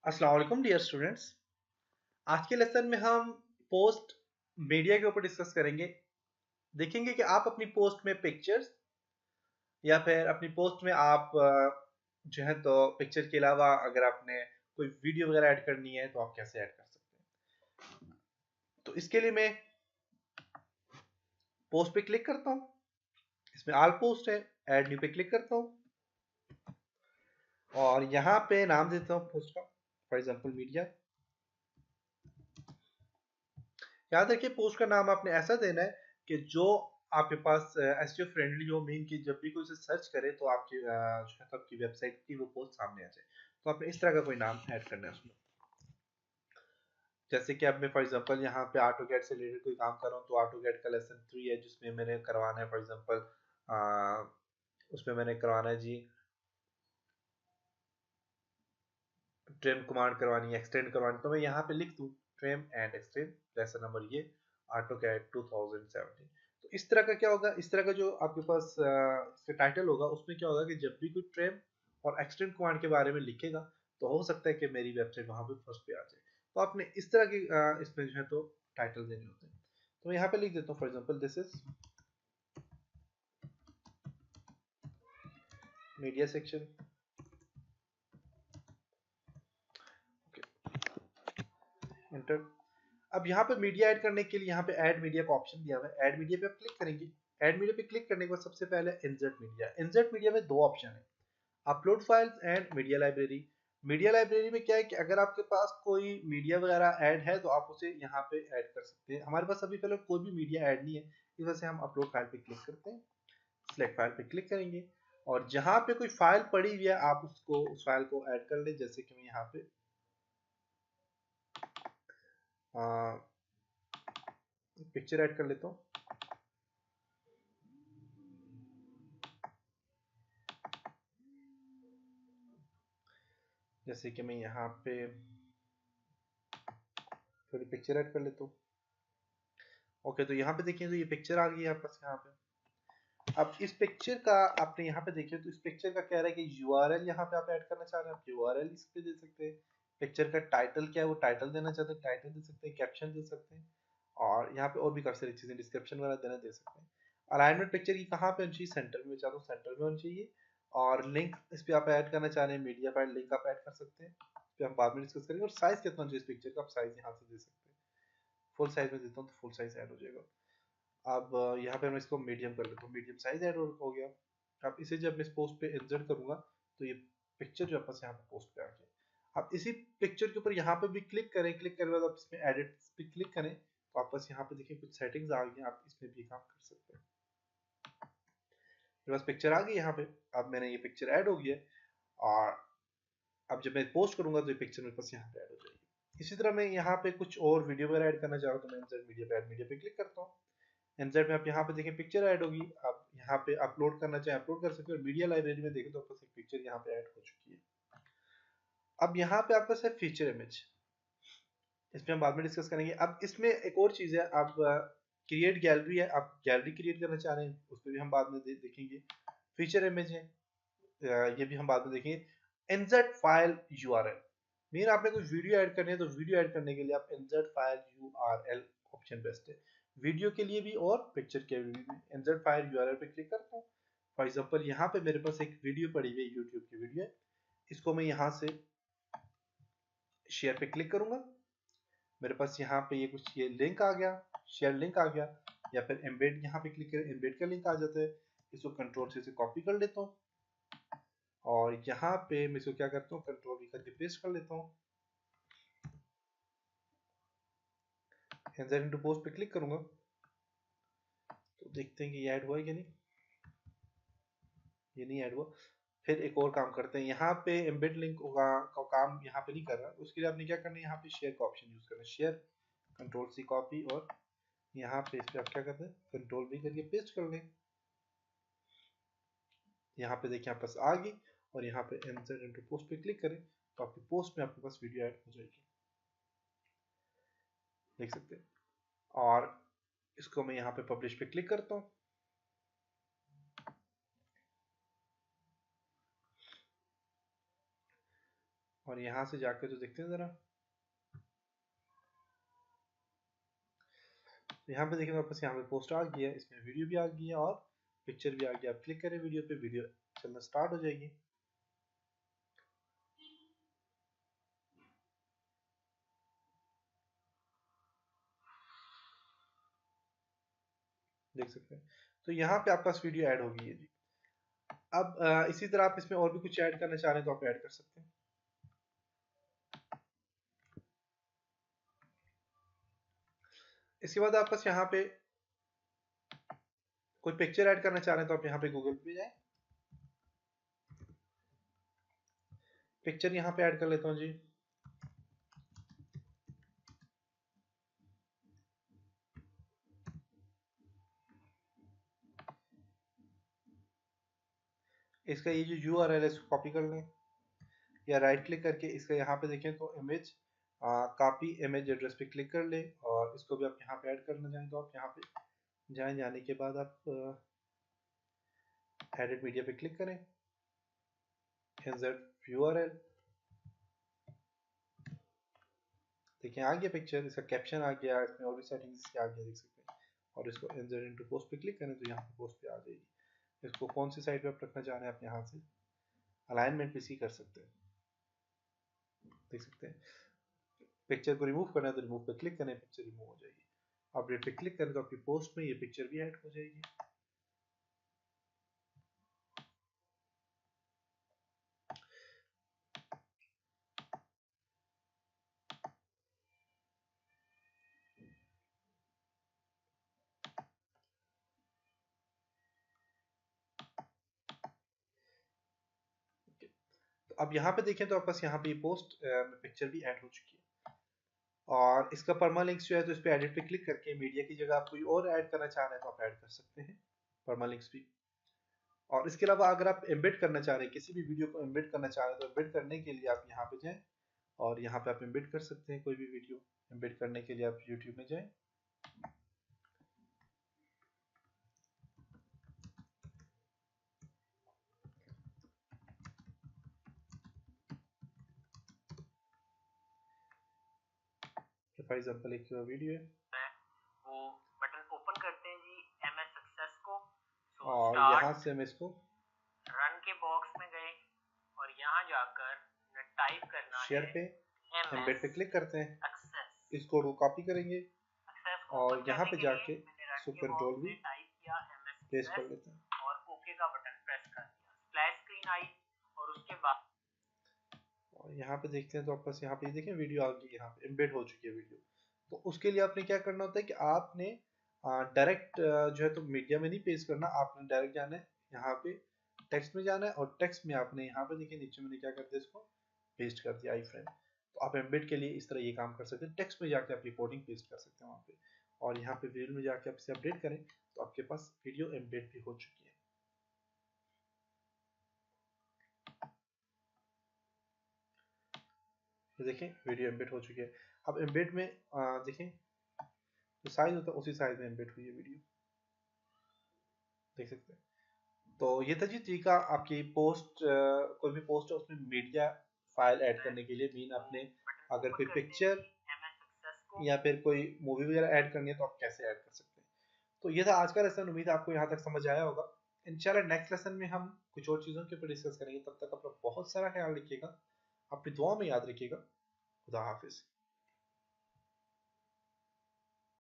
अस्सलाम वालेकुम dear students. आज के लेसन में हम पोस्ट मीडिया के ऊपर डिस्कस करेंगे। देखेंगे कि आप अपनी पोस्ट में पिक्चर्स या फिर अपनी पोस्ट में आप जो है तो पिक्चर के अलावा अगर आपने कोई वीडियो वगैरह ऐड करनी है तो आप कैसे ऐड कर सकते हैं। तो इसके लिए मैं पोस्ट पे क्लिक करता हूँ, इसमें ऑल पोस्ट है, ऐड न्यू पे क्लिक करता हूँ और यहाँ पे नाम देता हूँ पोस्ट का, फॉर एग्जाम्पल मीडिया। याद रखिए पोस्ट का नाम आपने ऐसा देना है कि जो आपके पास एसईओ फ्रेंडली हो, मीन कि जब भी कोई उसे सर्च करे तो आपकी जो है तो आपकी वेबसाइट की वो पोस्ट सामने आ जाए। तो आपने इस तरह का कोई नाम ऐड करना है उसमें। जैसे कि अब मैं फॉर एग्जांपल यहाँ पे ऑटोकैड से रिलेटेड कोई काम कर रहा हूँ तो ऑटोकैड का लेसन 3 है जिसमें मैंने करवाना है फॉर एग्जांपल उसमें मैंने करवाना है जी ट्रिम कमांड करवानी है, एक्सटेंड करवानी। तो मैं यहाँ पे लिख दूँ trim and extend lesson number ये ऑटोकैड 2017। तो इस तरह का क्या होगा, इस तरह का जो आपके पास इसका टाइटल होगा उसमें क्या होगा कि जब भी कोई ट्रिम और एक्सटेंड कमांड के बारे में लिखेगा तो हो सकता है कि मेरी वेबसाइट वहां पे फर्स्ट पे आ जाए। तो आपने इस तरह की इसमें जो है तो टाइटल देने होते हैं। तो मैं यहाँ पे लिख देता हूँ for example this is media section. Enter. अब यहाँ पे मीडिया ऐड करने के लिए यहाँ पे ऐड मीडिया का ऑप्शन दिया हुआ है। ऐड मीडिया पे आप क्लिक करेंगे। ऐड मीडिया पे क्लिक करने के बाद सबसे पहले इंसर्ट मीडिया। इंसर्ट मीडिया में दो ऑप्शन है, upload files and media library. Media library में क्या है कि अगर आपके पास कोई मीडिया वगैरह ऐड है तो आप उसे यहाँ पे ऐड कर सकते हैं। हमारे पास अभी पहले कोई भी मीडिया ऐड नहीं है, इस वजह से हम अपलोड फाइल पे क्लिक करते हैं, सिलेक्ट फाइल पे क्लिक करेंगे और जहाँ पे कोई फाइल पड़ी हुई है आप उसको उस फाइल को ऐड कर ले। जैसे कि मैं यहाँ पे पिक्चर ऐड कर लेता हूँ। जैसे कि मैं यहाँ पे थोड़ी पिक्चर ऐड कर लेता हूँ। ओके, तो यहाँ पे देखिए तो ये पिक्चर आ गई है आपके पास यहाँ पे। अब इस पिक्चर का आपने यहाँ पे देखिए तो इस पिक्चर का कह रहा है कि यूआरएल यहाँ पे आप ऐड करना चाह रहे हैं, आप यूआरएल इस पे दे सकते हैं। पिक्चर का टाइटल क्या है वो टाइटल देना चाहते हैं, टाइटल दे सकते हैं, कैप्शन दे सकते हैं और यहाँ पे और भी काफी सारी चीजें डिस्क्रिप्शन वगैरह देना दे सकते हैं। अलाइनमेंट पिक्चर की कहाँ पे होनी चाहिए, सेंटर में चाहता हूँ सेंटर में होनी चाहिए। और लिंक इस पे आप ऐड करना चाह रहे हैं, मीडिया फाइल लिंक आप ऐड कर सकते हैं, इस पे हम बाद में डिस्कस करेंगे। और साइज कितना चाहिए इस पिक्चर का, आप साइज यहाँ से दे सकते हैं। फुल साइज में देता हूँ तो फुल साइज ऐड हो जाएगा। अब यहाँ पे मैं इसको मीडियम कर लेता हूँ, मीडियम साइज ऐड हो गया। अब इसे जब मैं इस पोस्ट पे इंसर्ट करूंगा तो ये पिक्चर जो आपस यहाँ पे पोस्ट पे आ गया। अब इसी पिक्चर के ऊपर यहाँ पे भी क्लिक करें, क्लिक करने के बाद आप इसमें एडिट पे क्लिक करें तो आपस यहाँ पे देखिए कुछ सेटिंग्स आ गई हैं, आप इसमें भी काम कर सकते हैं। मेरे पास पिक्चर आ गई यहाँ पे। अब मैंने ये पिक्चर ऐड हो गया और अब जब मैं पोस्ट करूंगा तो ये पिक्चर मेरे पास यहाँ पे ऐड हो जाएगी। इसी तरह मैं यहाँ पे कुछ और वीडियो वगैरह ऐड करना चाह रहा हूँ तो मैं इंसर्ट मीडिया पे ऐड मीडिया पे क्लिक करता हूँ। इंसर्ट में आप यहाँ पे देखें पिक्चर ऐड होगी। आप यहाँ पे अपलोड करना चाहें अपलोड कर सकते हो। मीडिया लाइब्रेरी में देखें तो आपके पास एक पिक्चर यहाँ पे ऐड हो चुकी है। अब यहाँ पे आपके पास है फीचर इमेज, इसमें हम बाद में डिस्कस करेंगे। अब इसमें एक और चीज है, आप क्रिएट गैलरी है, आप गैलरी क्रिएट करना चाह रहे हैं उस पर भी हम बाद में देखेंगे। फीचर इमेज है, ये भी हम बाद में देखेंगे। इंसर्ट फाइल यूआरएल, मीन आपने कोई वीडियो ऐड करनी है तो वीडियो ऐड करने के लिए आप insert file URL option best है, वीडियो के लिए भी और पिक्चर के लिए भी। इंसर्ट फाइल यूआरएल पे क्लिक करता हूँ। फॉर एग्जांपल यहाँ पे मेरे पास एक वीडियो पड़ी हुई है, यूट्यूब की वीडियो है, इसको मैं यहाँ से शेयर पे क्लिक करूंगा। मेरे पास यहाँ पे ये कुछ ये लिंक आ गया, शेयर लिंक आ गया, या फिर एम्बेड यहाँ पे क्लिक करें एम्बेड का लिंक आ जाता है। इसको कंट्रोल से कॉपी कर लेता हूँ और यहाँ पे मैं इसको क्या करता हूँ कंट्रोल वी करके पेस्ट कर लेता हूँ। इंसर्ट इनटू पोस्ट पे क्लिक करूंगा तो देखते हैं कि ये ऐड हुआ है कि नहीं। ये नहीं ऐड हुआ। फिर एक और काम करते हैं, यहाँ पे एम्बेड लिंक का काम यहाँ पे नहीं कर रहा, उसके लिए आपने क्या करना है, यहाँ पे शेयर का ऑप्शन यूज करना है। शेयर कंट्रोल सी कॉपी और यहाँ पे इस पे आप क्या करते हैं कंट्रोल वी करके पेस्ट कर लें। यहाँ पे देखिए आपके पास आ गई और यहाँ पे इंसर्ट इनटू पोस्ट पे क्लिक करें तो आपकी पोस्ट में आपके पास वीडियो ऐड हो जाएगी, देख सकते हैं। और इसको मैं यहाँ पे पब्लिश पे क्लिक करता हूँ। और यहाँ से जाके तो देखते हैं ज़रा, यहाँ पे देखें वापस यहाँ पे पोस्ट आ गया है, इसमें वीडियो भी आ गई है और पिक्चर भी आ गया। आप क्लिक करें वीडियो पे, वीडियो चलना स्टार्ट हो जाएगी। देख सकते हैं, तो यहाँ पे आपके पास वीडियो ऐड हो गई है जी। अब इसी तरह आप इसमें और भी कुछ ऐड करना चाह रहे हैं तो आप ऐड कर सकते हैं। इसके बाद आप बस यहाँ पे कोई पिक्चर ऐड करना चाह रहे हैं तो आप यहाँ पे गूगल पे जाएं, पिक्चर यहाँ पे ऐड कर लेता हूँ जी। इसका ये जो URL है इसको कॉपी कर लें, या राइट क्लिक करके इसका यहाँ पे देखें तो इमेज कॉपी इमेज एड्रेस पे क्लिक कर ले, और इसको भी आप यहाँ पे ऐड करना चाहें तो आप यहाँ पे जाएं। जाने के बाद आप एडिट मीडिया पे क्लिक करें, इंसर्ट URL, देखिए आ गया पिक्चर, इसका कैप्शन आ गया, इसमें और भी सेटिंग्स आ गया देख सकते हैं। और इसको इंसर्ट इनटू पोस्ट पे क्लिक करें तो यहाँ पे पोस्ट पे आ जाएगी। इसको कौन सी साइड पे आप रखना चाह रहे हैं आप यहाँ से अलाइनमेंट पे सी कर सकते हैं, देख सकते हैं। पिक्चर को रिमूव करना है तो रिमूव पे क्लिक करें, पिक्चर रिमूव हो जाएगी। अपडेट पे क्लिक करें तो आपकी पोस्ट में ये पिक्चर भी ऐड हो जाएगी। तो अब यहाँ पे देखें तो आपके पास यहाँ पे पोस्ट में पिक्चर भी ऐड हो चुकी है, और इसका परमालिंक्स जो है तो इस पे एडिट पे क्लिक करके मीडिया की जगह आप कोई और ऐड करना चाह रहे हैं तो आप ऐड कर सकते हैं परमालिंक्स भी। और इसके अलावा अगर आप एम्बेड करना चाह रहे हैं, किसी भी वीडियो को एम्बेड करना चाह रहे हैं तो एम्बेड करने के लिए आप यहाँ पे जाएं, और यहाँ पे आप एम्बेड कर सकते हैं कोई भी वीडियो। एम्बेड करने के लिए आप यूट्यूब में जाएं, फॉर एग्जांपल एक वीडियो है, वो बटन ओपन करते हैं जी MS सक्सेस को। और यहाँ से हम इसको रन के बॉक्स में गए और यहाँ जाकर टाइप करना शेयर पे एम्बेड पे क्लिक करते हैं, इसको कॉपी करेंगे और यहाँ पे जाके इसको कंट्रोल भी पेस्ट कर लेते हैं और ओके का बटन प्रेस कर दिया, स्प्लैश स्क्रीन आई और उसके बाद और यहाँ पे देखते हैं तो आपस यहाँ पे देखें वीडियो आ गई, यहाँ पे एम्बेड हो चुकी है वीडियो। तो उसके लिए आपने क्या करना होता है कि आपने डायरेक्ट जो है तो मीडिया में नहीं पेस्ट करना, आपने डायरेक्ट जाना है यहाँ पे टेक्स्ट में जाना है, और टेक्स्ट में आपने यहाँ पे देखिए नीचे मैंने क्या कर दिया, इसको पेस्ट कर दिया आई फ्रेम। तो आप एम्बेड के लिए इस तरह ये काम कर सकते हैं, टेक्स्ट में जाके आप रिकॉर्डिंग पेस्ट कर सकते हैं वहाँ पे, और यहाँ पे वीडियो में जाके आप इसे अपडेट करें तो आपके पास वीडियो एम्बेड भी हो चुकी है। देखें वीडियो एम्बेड हो चुकी है। अब एम्बेड में देखें जो साइज होता है उसी साइज में एम्बेड हुई है वीडियो, देख सकते हैं। तो ये था जी तरीका आपकी पोस्ट, कोई भी पोस्ट है उसमें मीडिया फाइल ऐड करने के लिए। मीन आपने अगर कोई पिक्चर या फिर कोई मूवी वगैरह ऐड करनी है तो आप कैसे ऐड कर सकते हैं। तो ये था आज का लेसन, उम्मीद है आपको यहाँ तक समझ आया होगा। इंशाल्लाह नेक्स्ट लेसन में हम कुछ और चीज़ों के ऊपर डिस्कस करेंगे। तब तक अपना बहुत सारा ख्याल रखिएगा, अपनी दुआ में याद रखिएगा। खुदा हाफिज़।